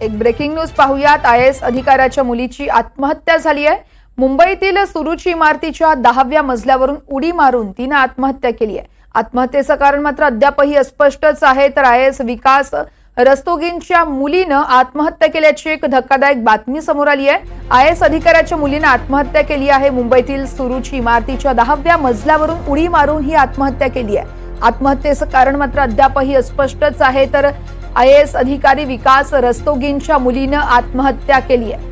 एक breaking news पाहूयात। IAS अधिकाऱ्याच्या मुलीची आत्महत्या झाली आहे। मुंबईतील सुरुची इमारतीच्या 10व्या मजल्यावरून उडी मारून तिने आत्महत्या केली आहे। आत्महत्येचं कारण मात्र अद्यापही अस्पष्टच आहे। तर IAS विकास रस्तोगींच्या मुलीनं आत्महत्या केल्याची एक धक्कादायक बातमी समोर आली आहे। IAS अधिकाऱ्याच्या मुलीनं आत्महत्या केली आहे। मुंबईतील सुरुची इमारतीच्या 10व्या मजल्यावरून उडी मारून ही आत्महत्या केली आहे। आत्महत्येचं कारण मात्र अद्यापही अस्पष्टच आहे। तर IAS अधिकारी विकास रस्तोगींच्या मुलीनं आत्महत्या केली आहे।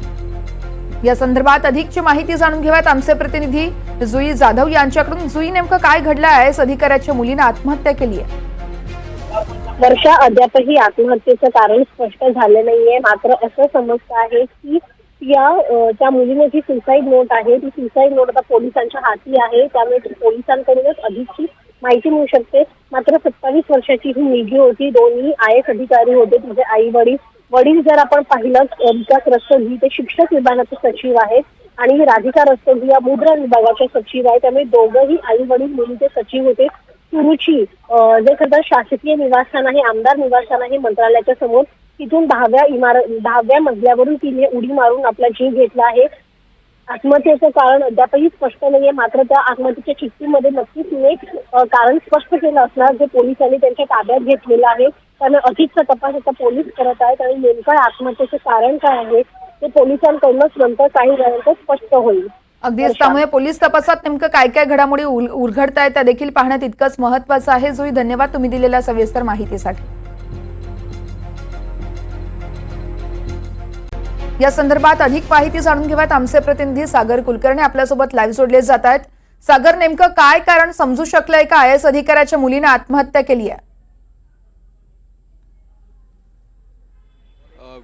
या संदर्भात अधिकची माहिती जाणून घेऊयात आमचे प्रतिनिधी जुई जाधव यांच्याकडून। जुई, नेमकं काय घडलं? IAS अधिकाऱ्याच्या मुलीनं आत्महत्या केली आहे। वर्षा, अद्यापही आत्महत्येचं कारण स्पष्ट झालं नाहीये। मात्र असं समजतं आहे की त्या मुलीने जी सुसाईड नोट आहे ती सुसाईड नोट आता पोलिसांच्या हाती आहे, त्यामुळे पोलिसांकडूनच अधिकची माहिती मिळू शकते। मात्र 27 वर्षाची ही मुलगी होती, दोन्ही IAS अधिकारी होते, तिचे आई वडील जर आपण पाहिलं, विकास रस्तोगी ते शिक्षक विभागाचे सचिव आहेत आणि राधिका रस्तोगी या मुद्रा विभागाचे सचिव आहेत। त्यामुळे दोघंही आई वडील मुलीचे सचिव होते। सुरुची जे खरं शासकीय निवासस्थान आहे, आमदार निवासस्थान आहे मंत्रालयाच्या समोर, तिथून 10व्या मजल्यावरून तिने उडी मारून आपला जीव घेतला आहे। आत्महत्येचं कारण अद्यापही स्पष्ट नाहीये। मात्र त्या आत्महत्येच्या चिठ्ठीमध्ये नक्कीच तिने कारण स्पष्ट केलं असणार, जे पोलिसांनी त्यांच्या ताब्यात घेतलेलं आहे। त्यामुळे अधिकचा तपास आता पोलीस करत आहेत आणि नेमकं आत्महत्येचं कारण काय आहे ते पोलिसांकडूनच नंतर काही वेळानंतर स्पष्ट होईल। अगदीच, त्यामुळे पोलीस तपासात नेमकं काय काय घडामोडी उलगडत आहेत त्या देखील पाहणं तितकंच महत्त्वाचं आहे। जुई, धन्यवाद तुम्ही दिलेल्या सविस्तर माहितीसाठी। या संदर्भात अधिक माहिती जाणून घेऊयात आमचे प्रतिनिधी सागर कुलकर्णी आपल्यासोबत लाईव्ह जोडले जात आहेत। सागर, नेमकं काय कारण समजू शकलंय का IAS अधिकाऱ्याच्या मुलीने आत्महत्या केली आहे?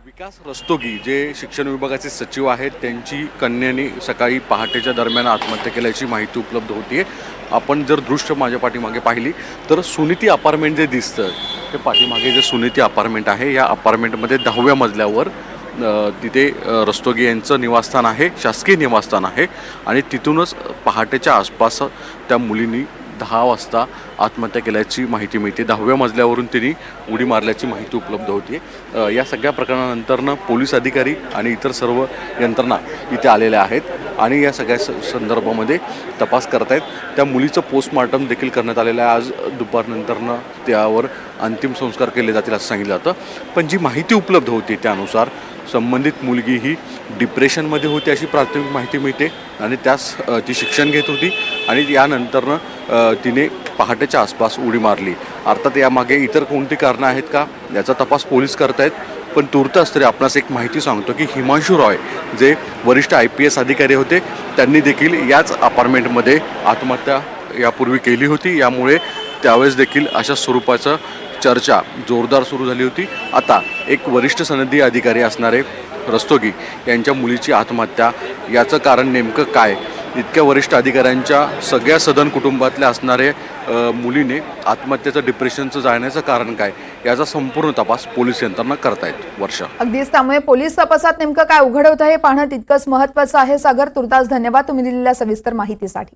विकास रस्तोगी जे शिक्षण विभागाचे सचिव आहेत, त्यांची कन्याने सकाळी पहाटेच्या दरम्यान आत्महत्या केल्याची माहिती उपलब्ध होतीये। आपण जर दृश्य माझ्या पाठीमागे पाहिली तर सुनीती अपार्टमेंट जे दिसतं ते पाठीमागे जे सुनीती अपार्टमेंट आहे, या अपार्टमेंटमध्ये 10व्या मजल्यावर तिथे रस्तोगी यांचं निवासस्थान आहे, शासकीय निवासस्थान आहे आणि तिथूनच पहाटेच्या आसपास त्या मुलींनी 10 वाजता आत्महत्या केल्याची माहिती मिळते। 10व्या मजल्यावरून तिने उडी मारल्याची माहिती उपलब्ध होती। या सगळ्या प्रकरणानंतरनं पोलीस अधिकारी आणि इतर सर्व यंत्रणा इथे आलेल्या आहेत आणि या सगळ्या संदर्भामध्ये तपास करत आहेत। त्या मुलीचं पोस्टमॉर्टम देखील करण्यात आलेलं आहे। आज दुपारनंतरनं त्यावर अंतिम संस्कार केले जातील असं सांगितलं जातं। पण जी माहिती उपलब्ध होती त्यानुसार संबंधित मुलगी ही डिप्रेशनमध्ये होती अशी प्राथमिक माहिती मिळते आणि त्यास ती शिक्षण घेत होती आणि यानंतरनं तिने पहाटेच्या आसपास उडी मारली। अर्थात यामागे इतर कोणती कारणं आहेत का याचा तपास पोलीस करत आहेत। पण तुर्तास तरी आपणास एक माहिती सांगतो की हिमांशू रॉय जे वरिष्ठ IPS अधिकारी होते, त्यांनी देखील याच अपार्टमेंटमध्ये आत्महत्या यापूर्वी केली होती। यामुळे त्यावेळेस देखील अशा स्वरूपाचं चर्चा जोरदार सुरू झाली होती। आता एक वरिष्ठ सनदी अधिकारी असणारे रस्तोगी यांच्या मुलीची आत्महत्या, याचं कारण नेमकं काय? इतक्या वरिष्ठ अधिकाऱ्यांच्या सगळ्या सदन कुटुंबातल्या असणारे मुलीने आत्महत्येचं डिप्रेशनचं जाण्याचं कारण काय, याचा संपूर्ण तपास पोलीस यंत्रणा करतायत। वर्षा, अगदीच, त्यामुळे पोलीस तपासात नेमकं काय उघड होतं हे पाहणं तितकंच महत्त्वाचं आहे। सागर, तुर्तास धन्यवाद तुम्ही दिलेल्या सविस्तर माहितीसाठी।